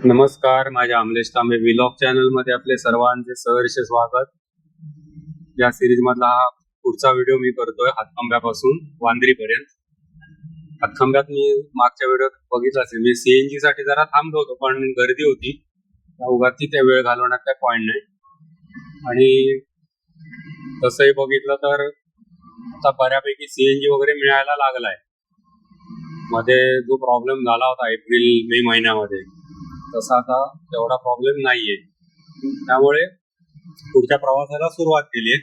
नमस्कार, माझ्या अमलेश तांबे vlog channel मध्ये आपले सर्वांचे सहर्ष स्वागत। या सिरीज मधला हा पुढचा व्हिडिओ मी करतोय हातखंब्यापासून वांद्री पर्यंत। हातखंब्यात मी मागच्या व्हिडिओत बघितलं असेल, मी सीएनजी साठी जरा थांबलो होतो, पण गर्दी होती, उगाच तिथे वेळ घालवण्यात काही पॉइंट नाही। आणि तसंही बघितलं तर आता बऱ्यापैकी सीएनजी वगैरे मिळायला लागलाय। मध्ये जो प्रॉब्लेम झाला होता एप्रिल मे महिन्यामध्ये, तसा आता तेवढा प्रॉब्लेम नाहीये, त्यामुळे पुढच्या प्रवासाला सुरुवात केली आहे।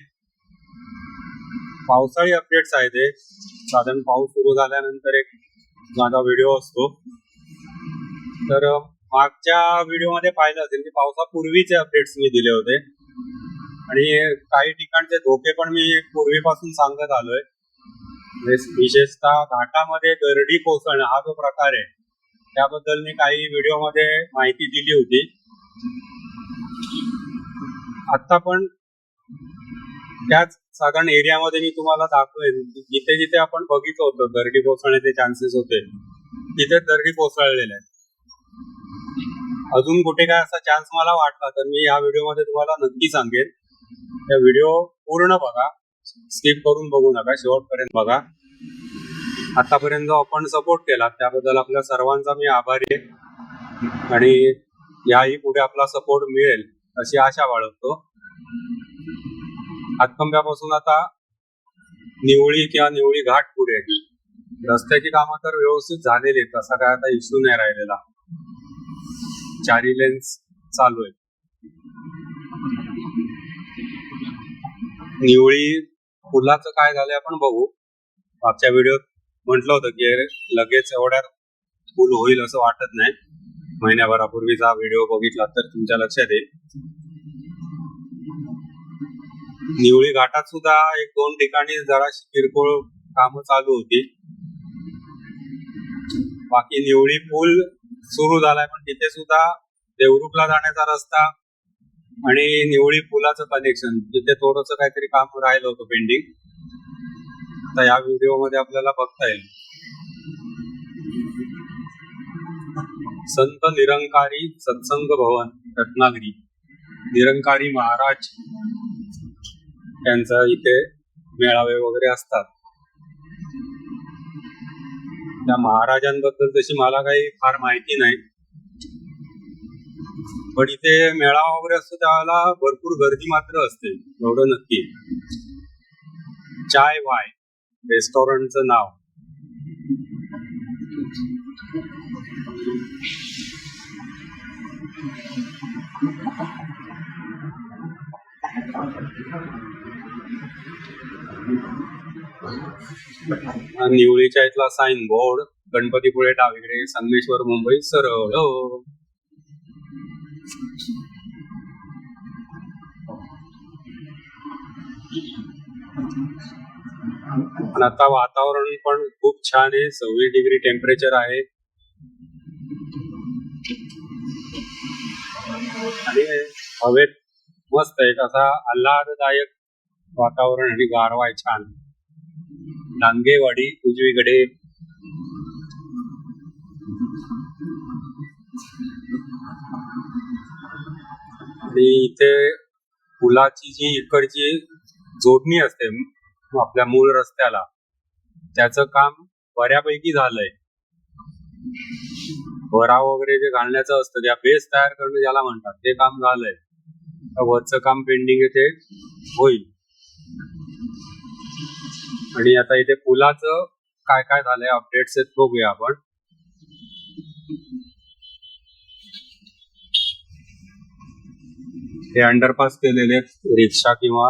पावसाळी अपडेट्स आहेत ते, साधारण पाऊस सुरू झाल्यानंतर एक माझा व्हिडिओ असतो। तर मागच्या व्हिडिओमध्ये पाहिलं असेल की पावसापूर्वीचे अपडेट्स मी दिले होते, आणि काही ठिकाणचे धोके पण मी पूर्वीपासून सांगत आलोय। विशेषतः घाटामध्ये दरडी कोसळणं हा जो प्रकार आहे, त्याबद्दल मी काही व्हिडिओमध्ये माहिती दिली होती। आता पण त्याच साधारण एरियामध्ये मी तुम्हाला दाखवेन, जिथे जिथे आपण बघितलं होतं दरडी कोसळण्याचे चान्सेस होते, तिथे दरडी कोसळलेले आहेत। अजून कुठे काय असा चान्स मला वाटला तर मी या व्हिडिओमध्ये तुम्हाला नक्की सांगेन। त्या व्हिडिओ पूर्ण बघा, स्किप करून बघू नका, शेवटपर्यंत बघा। आतापर्यंत जो आपण सपोर्ट केला त्याबद्दल आपल्या सर्वांचा मी आभारी आहे, आणि याही पुढे आपला सपोर्ट मिळेल अशी आशा बाळगतो। हातखंब्यापासून आता निवळी किंवा निवळी घाट पुढे रस्त्याची कामं तर व्यवस्थित झालेली आहेत, तसा काय आता इश्यू नाही राहिलेला। 4 लेन्स चालू आहे। निवळी पुलाचं काय झालंय आपण बघू। मागच्या व्हिडिओत म्हटलं होतं की लगेच एवढ्यात पूल होईल असं वाटत नाही। महिन्याभरापूर्वीचा व्हिडिओ बघितला तर तुमच्या लक्षात येईल। निवळी घाटात सुद्धा 1-2 ठिकाणी जराशी किरकोळ कामं चालू होती। बाकी निवळी पूल सुरू झालाय, पण तिथे सुद्धा देवरुखला जाण्याचा रस्ता आणि निवळी पुलाचं कनेक्शन तिथे थोडंसं काहीतरी काम राहिलं होतं पेंडिंग, आता या व्हिडिओ मध्ये आपल्याला बघता येईल। संत निरंकारी सत्संग भवन रत्नागिरी, निरंकारी महाराज यांचा इथे मेळावे वगैरे असतात। त्या महाराजांबद्दल तशी मला काही फार माहिती नाही, पण इथे मेळावा वगैरे असतो त्यावेळेला भरपूर गर्दी मात्र असते, एवढं नक्की। चाय वाय रेस्टॉरंटचं नाव। निवळीच्या इथला साइन बोर्ड, गणपतीपुळे डावीकडे, संगमेश्वर मुंबई सरळ। आणि आता वातावरण पण खूप छान आहे, 26 डिग्री टेम्परेचर आहे, आणि हवेत मस्त आहे, असा आल्हाददायक वातावरण आणि गारवा आहे छान। डांगेवाडी उजवीकडे, आणि इथे पुलाची जी इकडची जोडणी असते आपल्या मूळ रस्त्याला, त्याचं काम बऱ्यापैकी झालंय। भराव वगैरे जे घालण्याचं असतं, त्या बेस तयार करणं ज्याला म्हणतात, ते काम झालंय। वरचं काम पेंडिंग आहे, ते होईल। आणि आता इथे पुलाचं काय काय झालंय अपडेट्स आहेत बघूया आपण। हे अंडरपास केलेले रिक्षा किंवा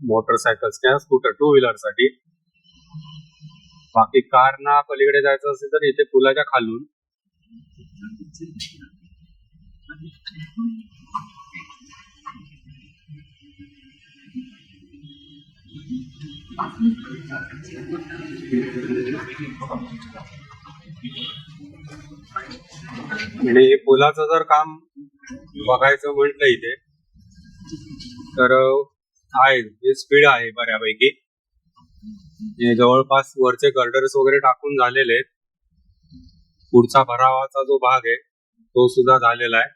मोटरसायकल्स किंवा स्कूटर, 2 व्हीलर साठी। बाकी कारना पलीकडे जायचं असेल तर इथे पुलाच्या खालून। आणि पुलाचं जर काम बघायचं म्हटलं इथे तर आहे, स्पीड आहे बऱ्यापैकी। जवळपास वरचे गर्डर्स वगैरे टाकून झालेले आहेत। पुढचा भरावाचा जो भाग आहे तो सुद्धा झालेला आहे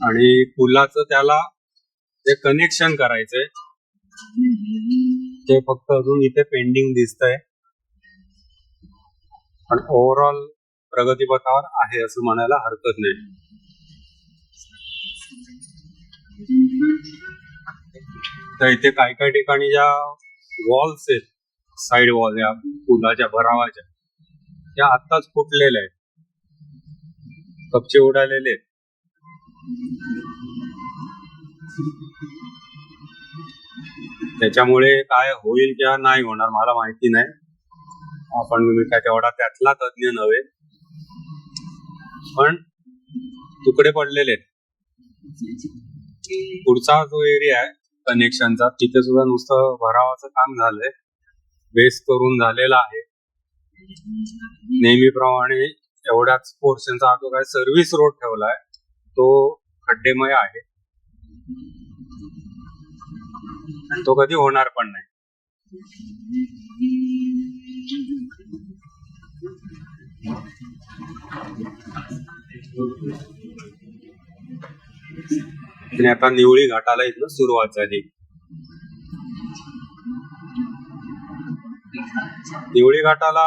आणि पुलाचं त्याला जे कनेक्शन करायचंय ते फक्त अजून इथे पेंडिंग दिसतंय, पण ओव्हरऑल प्रगतीपथावर आहे असं म्हणायला हरकत नाही. तर इथे काही काही ठिकाणी ज्या वॉल्स आहेत, साइड वॉल या पुलाच्या भरावाच्या, त्या आत्ताच फुटलेल्या आहेत, कपचे उडालेले आहेत. त्याच्यामुळे काय होईल किंवा नाही होणार मला माहिती नाही. आपण मी काय तेवढा त्यातला तज्ञ नव्हे, पण तुकडे पडलेले आहेत. पुढचा जो एरिया आहे कनेक्शनचा, तिथे सुद्धा नुसतं भरावाचं काम झालंय, बेस करून झालेला आहे. नेहमीप्रमाणे एवढ्याच पोर्शनचा हा जो काय सर्व्हिस रोड ठेवलाय तो खड्डेमय आहे आणि तो कधी होणार पण नाही. आणि आता निवळी घाटाला इथनं सुरुवात झाली. निवळी घाटाला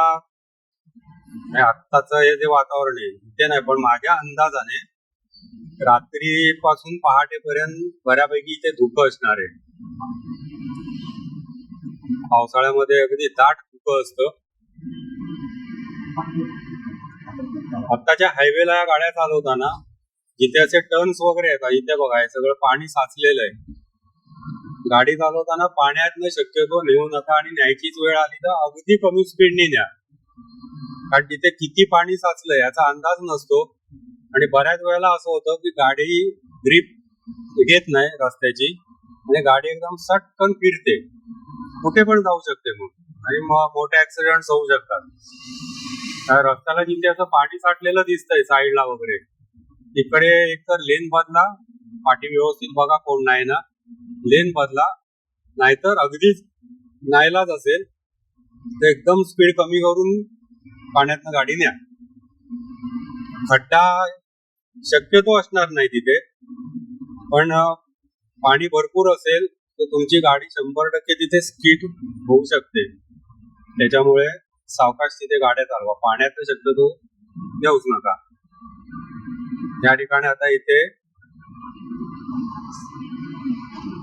आत्ताच हे जे वातावरण आहे ते नाही, पण माझ्या अंदाजाने रात्रीपासून पहाटेपर्यंत बऱ्यापैकी इथे धुकं असणार आहे. पावसाळ्यामध्ये अगदी दाट धुकं असतं. आत्ताच्या हायवेला गाड्या चालवताना जिथे असे टर्न्स वगैरे येतात, इथे बघा हे सगळं पाणी साचलेलं आहे. गाडी चालवताना पाण्यातनं शक्यतो नेऊ नका आणि न्यायचीच वेळ आली तर अगदी कमी स्पीडने न्या, कारण तिथे किती पाणी साचलंय याचा अंदाज नसतो. आणि बऱ्याच वेळेला असं होतं की गाडी ग्रीप घेत नाही रस्त्याची आणि गाडी एकदम सटकन फिरते, कुठे पण जाऊ शकते मग, आणि मग मोठे ऍक्सिडेंट होऊ शकतात. रस्त्याला जिथे असं पाणी साठलेलं दिसतंय साईडला वगैरे, तिकडे एकतर लेन बदला, पाठी व्यवस्थित बघा कोण नाही ना, लेन बदला, नाहीतर अगदीच नाईलाज असेल तर एकदम स्पीड कमी करून पाण्यातनं गाडी न्या. खड्डा शक्यतो असणार नाही तिथे, पण पाणी भरपूर असेल तर तुमची गाडी 100% तिथे स्किड होऊ शकते. त्याच्यामुळे सावकाश तिथे गाड्या चालवा, पाण्यात शक्यतो नेऊच नका. या ठिकाणी आता इथे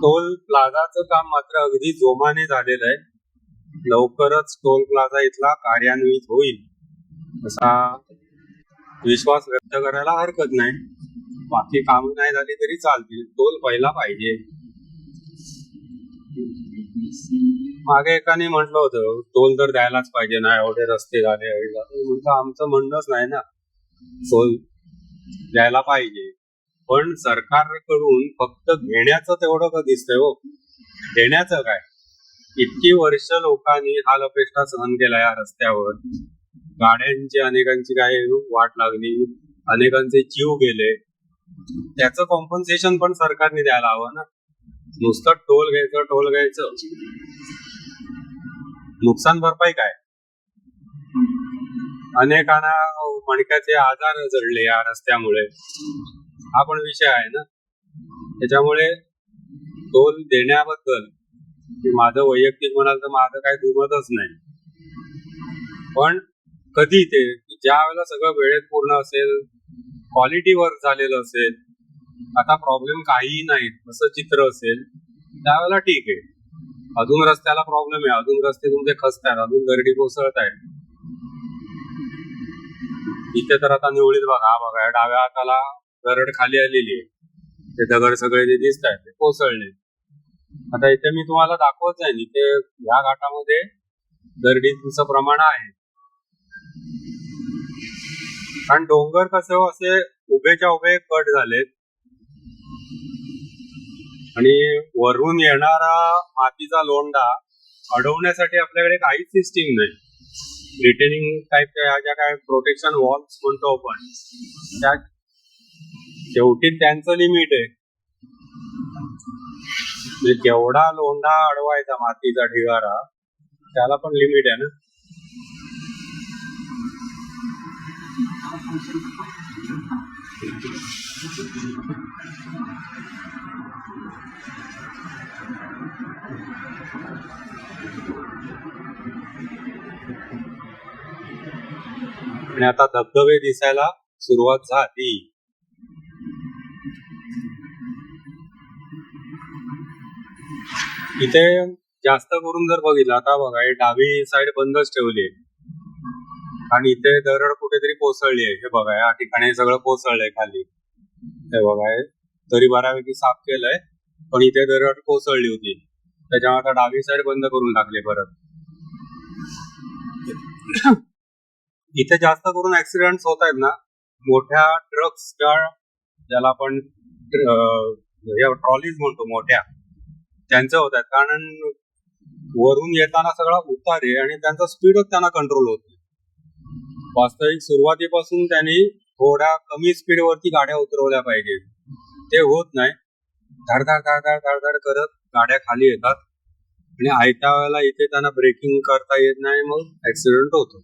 टोल प्लाझाचं काम मात्र अगदी जोमाने झालेलं आहे. लवकरच टोल प्लाझा इथला कार्यान्वित होईल असा विश्वास व्यक्त करायला हरकत नाही. बाकी काम नाही झाली तरी चालतील, टोल पहिला पाहिजे. मागे एकाने म्हटलं होतं टोल तर द्यायलाच पाहिजे ना, एवढे रस्ते झाले. म्हटलं आमचं म्हणणंच नाही ना, टोल द्यायला पाहिजे, पण सरकारकडून फक्त घेण्याचं तेवढं का दिसतंय हो, देण्याचं काय? इतकी वर्ष लोकांनी हाल अपेष्टा सहन केला या रस्त्यावर, गाड्यांची अनेकांची काय वाट लागली, अनेकांचे जीव गेले, त्याचं कॉम्पन्सेशन पण सरकारने द्यायला हवं ना. नुसतं टोल घ्यायचं, नुकसान भरपाई काय? अनेकांना मणक्याचे आजार जडले या रस्त्यामुळे, हा पण विषय आहे ना. त्याच्यामुळे टोल देण्याबद्दल माझं वैयक्तिक म्हणाल तर माझं काही दुमतच नाही, पण कधी ते ज्या वेळेला सगळं वेळेत पूर्ण असेल, क्वालिटी वर्क झालेलं असेल, आता प्रॉब्लेम काहीही नाही असं चित्र असेल, त्यावेळेला ठीक आहे. अजून रस्त्याला प्रॉब्लेम आहे, अजून रस्ते तुमचे खचतायत, अजून गर्दी कोसळत आहे. इथे तर आता निवडीत बघा डाव्या हाताला दरड खाली आलेली आहे, ते दगड सगळे जे दिसत आहेत ते कोसळले. आता इथे मी तुम्हाला दाखवत जाईन, इथे या घाटामध्ये दरडीचं प्रमाण आहे, कारण डोंगर कसे हो असे उभेच्या उभे कट झालेत आणि वरून येणारा मातीचा लोंढा अडवण्यासाठी आपल्याकडे काहीच सिस्टीम नाही. रिटेनिंग टाईपच्या ज्या काय प्रोटेक्शन वॉल्स म्हणतो आपण, त्या शेवटी त्यांचं लिमिट आहे. केवढा लोंढा अडवायचा मातीचा ढिगारा, त्याला पण लिमिट आहे ना. आणि आता धबधबे दिसायला सुरुवात झाली. इथे जास्त करून जर बघितलं, आता बघा हे डावी साईड बंदच ठेवली आहे आणि इथे दरड कुठेतरी कोसळली आहे. हे बघा या ठिकाणी सगळं कोसळलंय खाली. हे बघा हे तरी बऱ्यापैकी साफ केलंय, पण इथे दरड कोसळली होती, त्याच्यामुळे आता डावी साईड बंद करून टाकले परत. इथे जास्त करून ऍक्सिडेंट होत आहेत ना मोठ्या ट्रक्सच्या, ज्याला आपण ट्रॉलीज म्हणतो मोठ्या, त्यांचे होत आहेत. कारण वरून येताना सगळा उतार आहे आणि त्यांचा स्पीडच त्यांना कंट्रोल होत नाही. वास्तविक सुरुवातीपासून त्यांनी थोड्या कमी स्पीडवरती गाड्या उतरवल्या पाहिजे, ते होत नाही. धडधड धडधड धडधड करत गाड्या खाली येतात आणि आयत्या वेळेला इथे त्यांना ब्रेकिंग करता येत नाही, मग ऍक्सिडेंट होतो.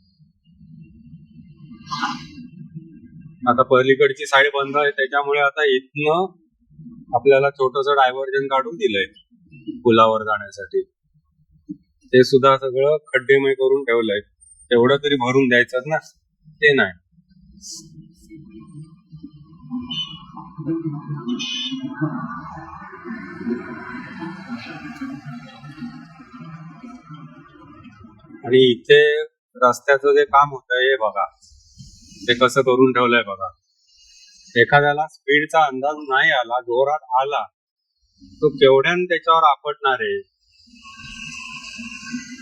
आता पलीकडची साईड बंद आहे, त्याच्यामुळे आता इथनं आपल्याला छोटस डायव्हर्जन काढून दिलंय पुलावर जाण्यासाठी. ते सुद्धा सगळं खड्डेमय करून ठेवलंय. तेवढं तरी भरून द्यायचं ना, ते नाही. आणि इथे रस्त्याचं जे काम होतंय हे बघा, ते कसं करून ठेवलंय बघा. एखाद्याला स्पीडचा अंदाज नाही आला, जोरात आला, तो केवढ्यान त्याच्यावर आपटणार आहे.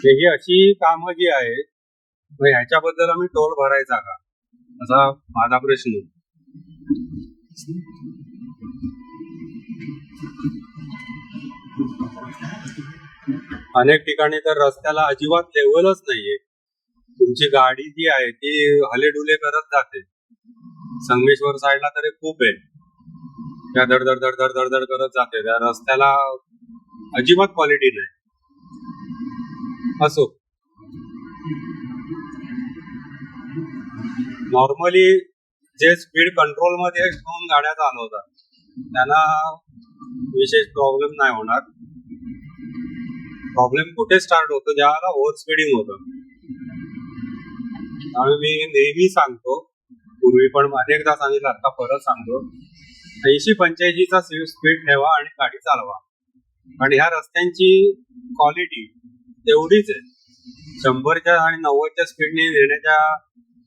ही अशी कामं जी आहे, मग ह्याच्याबद्दल आम्ही टोल भरायचा का, असा माझा प्रश्न. अनेक ठिकाणी तर रस्त्याला अजिबात लेवलच नाहीये. तुमची गाडी जी आहे ती हलेडुले करत जाते. संगमेश्वर साईडला तरी खूप आहे, त्या धडधड धडधड धडधड करत जाते. त्या रस्त्याला अजिबात क्वालिटी नाही. असो, नॉर्मली जे स्पीड कंट्रोल मध्ये ठेवून गाड्या चालवतात त्यांना विशेष प्रॉब्लेम नाही होणार. प्रॉब्लेम कुठे स्टार्ट होतो, ज्याला ओव्हर स्पीडिंग होतं. त्यामुळे मी नेहमी सांगतो, पूर्वी पण अनेकदा सांगितलं, आता परत सांगतो, 80-85चा स्पीड ठेवा आणि गाडी चालवा. आणि ह्या रस्त्यांची क्वालिटी तेवढीच आहे. 100च्या आणि 90च्या स्पीडने नेण्याच्या.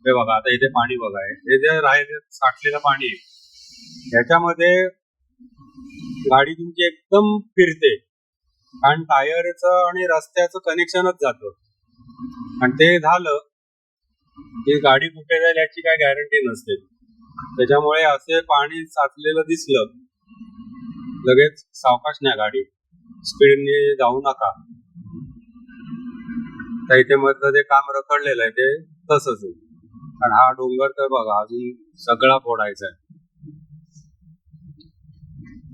हे बघा आता इथे पाणी बघा, हे जे राहिले साठलेलं पाणी आहे, ह्याच्यामध्ये गाडी तुमची एकदम फिरते, कारण टायरचं आणि रस्त्याचं कनेक्शनच जातं. आणि ते झालं की गाडी कुठे जाईल याची काय गॅरंटी नसते. त्याच्यामुळे असे पाणी साचलेलं दिसलं, लगेच सावकाश न्या गाडी, स्पीडने जाऊ नका. तर इथे मधलं जे काम रखडलेलं आहे ते तसंच आहे. कारण हा डोंगर तर बघा अजून सगळा फोडायचा आहे.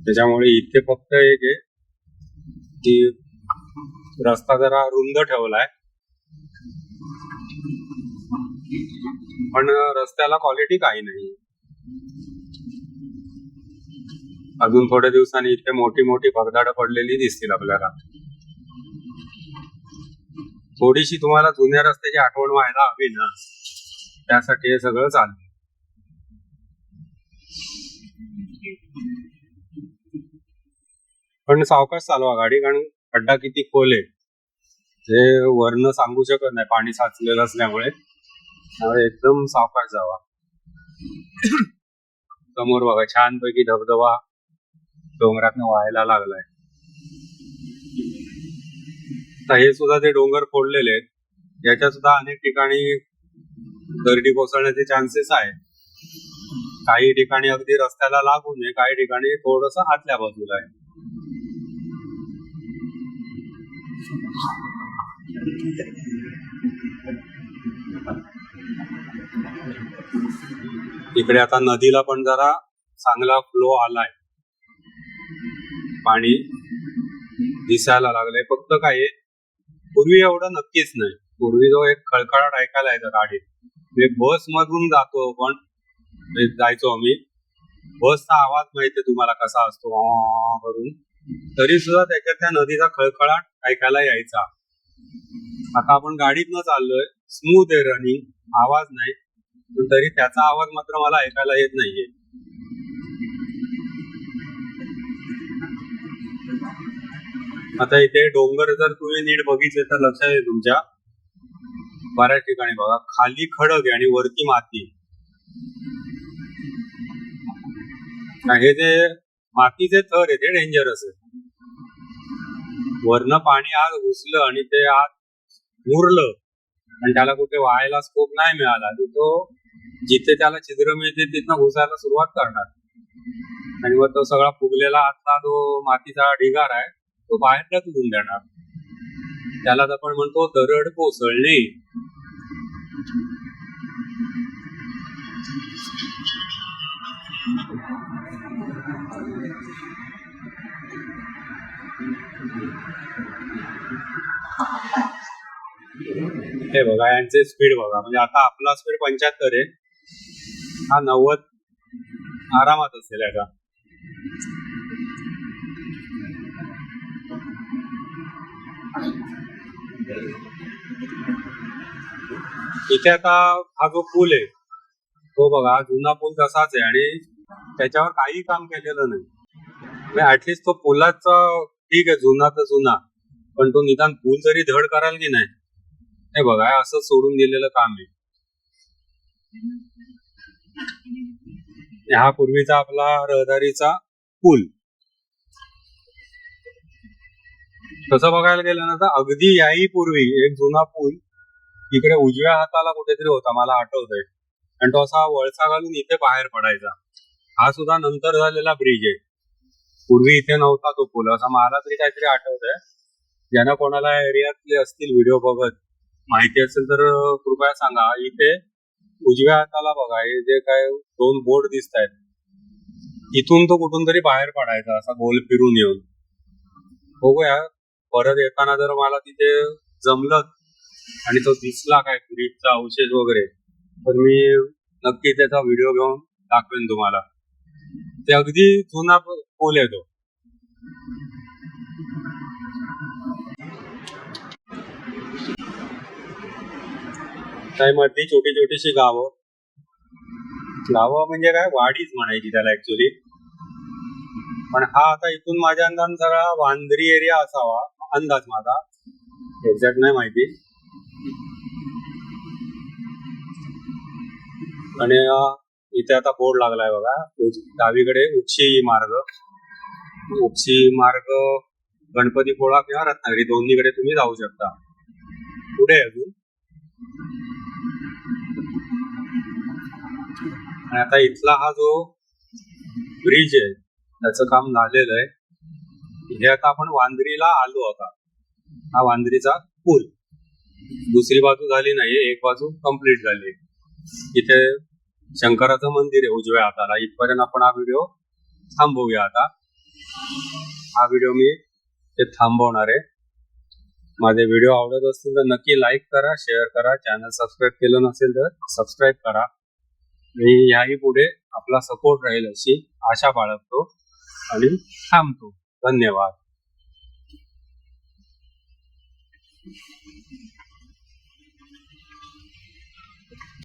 त्याच्यामुळे इथे फक्त एक आहे की रस्ता जरा रुंद ठेवलाय, पण रस्त्याला क्वालिटी काही नाही. अजून थोड्या दिवसांनी इथे मोठी मोठी भगदाडं पडलेली दिसतील आपल्याला. थोडीशी तुम्हाला जुन्या रस्त्याची आठवण व्हायला हवी ना, त्यासाठी हे सगळं चाललंय. पण सावकाश चालवा गाडी, कारण खड्डा किती खोल आहे हे वरनं सांगू शकत नाही पाणी साचलेलं असल्यामुळे. त्यामुळे एकदम सावकाश जावा. समोर बघा छानपैकी धबधबा डोंगरातनं व्हायला लागलाय. तर हे सुद्धा ते डोंगर फोडलेले आहेत, याच्या सुद्धा अनेक ठिकाणी दरडी कोसळण्याचे चान्सेस आहेत. काही ठिकाणी अगदी रस्त्याला लागून आहे, काही ठिकाणी थोडस आतल्या बाजूला आहे. इकडे आता नदीला पण जरा चांगला फ्लो आलाय, पाणी दिसायला लागलंय. फक्त काय पूर्वी एवढं नक्कीच नाही. पूर्वी जो एक खळखळाट ऐकायला येतं गाडीत, बस मधून जातो पण जायचो आम्ही, बसचा आवाज माहितीये तुम्हाला कसा असतो करून, तरी सुद्धा त्याच्यात त्या नदीचा खळखळाट ऐकायला यायचा. आता आपण गाडीतनं चाललोय, स्मूथ आहे रनिंग, आवाज नाही, पण तरी त्याचा आवाज मात्र मला ऐकायला येत नाहीये. आता इथे डोंगर जर तुम्ही नीट बघितले तर लक्षात येईल तुमच्या, बऱ्याच ठिकाणी बघा खाली खडक आहे आणि वरती माती. हे जे मातीचे थर आहे ते डेंजरस आहे. वरनं पाणी आत घुसलं आणि ते आत मुरलं आणि त्याला कुठे वाहायला स्कोप नाही मिळाला, तो जिथे त्याला छिद्र मिळते तिथनं घुसायला सुरुवात करणार आणि मग तो सगळा फुगलेला आतला जो मातीचा ढिगार आहे तो बाहेर ढकलून देणार. त्यालाच आपण म्हणतो दरड कोसळणे. हे बघा यांचे स्पीड बघा, म्हणजे आता आपला स्पीड 75 आहे, हा 90 आरामात असेल याचा. इथे आता हा जो पूल आहे तो बघा जुना पूल तसाच आहे आणि त्याच्यावर काही काम केलेलं नाही. ऍटलिस्ट तो पुलाचा ठीक आहे, जुना तर जुना, पण तो निदान पूल जरी धड कराल की नाही. हे बघा असं सोडून दिलेलं काम आहे. हा पूर्वीचा आपला रहदारीचा पूल. तसं बघायला गेलं ना तर अगदी याही पूर्वी एक जुना पूल इकडे उजव्या हाताला कुठेतरी होता, मला आठवतंय, आणि तो असा वळसा घालून इथे बाहेर पडायचा. हा सुद्धा नंतर झालेला ब्रिज आहे, पूर्वी इथे नव्हता तो पूल, असं मला तरी काहीतरी आठवतंय. ज्यांना कोणाला एरियातले असतील व्हिडिओ बघत माहिती असेल तर कृपया सांगा. इथे उजव्या हाताला बघा हे जे काय 2 बोर्ड दिसत आहेत, इथून तो कुठून तरी बाहेर पडायचा असा गोल फिरून येऊन. बघूया परत येताना जर मला तिथे जमलं आणि तो दिसला काय ब्रिजचा अवशेष वगैरे, तर मी नक्की त्याचा व्हिडिओ घेऊन दाखवेन तुम्हाला. ते अगदी जुना पूल आहे तो. मधली छोटी छोटीशी गावं म्हणजे काय वाडीच म्हणायची त्याला ऍक्च्युली. पण हा आता इथून माझ्या अंदाज सगळा वांद्री एरिया असावा, अंदाज माझा, एक्झॅक्ट नाही माहिती. आणि इथे आता बोर्ड लागलाय बघा, डावीकडे उक्षी मार्ग गणपतीपुळा किंवा रत्नागिरी दोन्हीकडे तुम्ही जाऊ शकता. पुढे अजून आणि आता इथला हा जो ब्रिज आहे त्याचं काम झालेलं आहे. हे आता आपण वांद्रीला आलो आता. हा वांद्रीचा पूल, दुसरी बाजू झाली नाहीये, एक बाजू कंप्लीट झाली. इथे शंकराचं मंदिर आहे उजव्या हाताला. इथपर्यंत आपण हा व्हिडिओ थांबवूया. आता हा व्हिडिओ मी ते थांबवणार आहे. माझे व्हिडिओ आवडत असतील तर नक्की लाईक करा, शेअर करा, चॅनल सबस्क्राईब केलं नसेल तर सबस्क्राईब करा. मी याही पुढे आपला सपोर्ट राहील अशी आशा बाळगतो आणि थांबतो. धन्यवाद.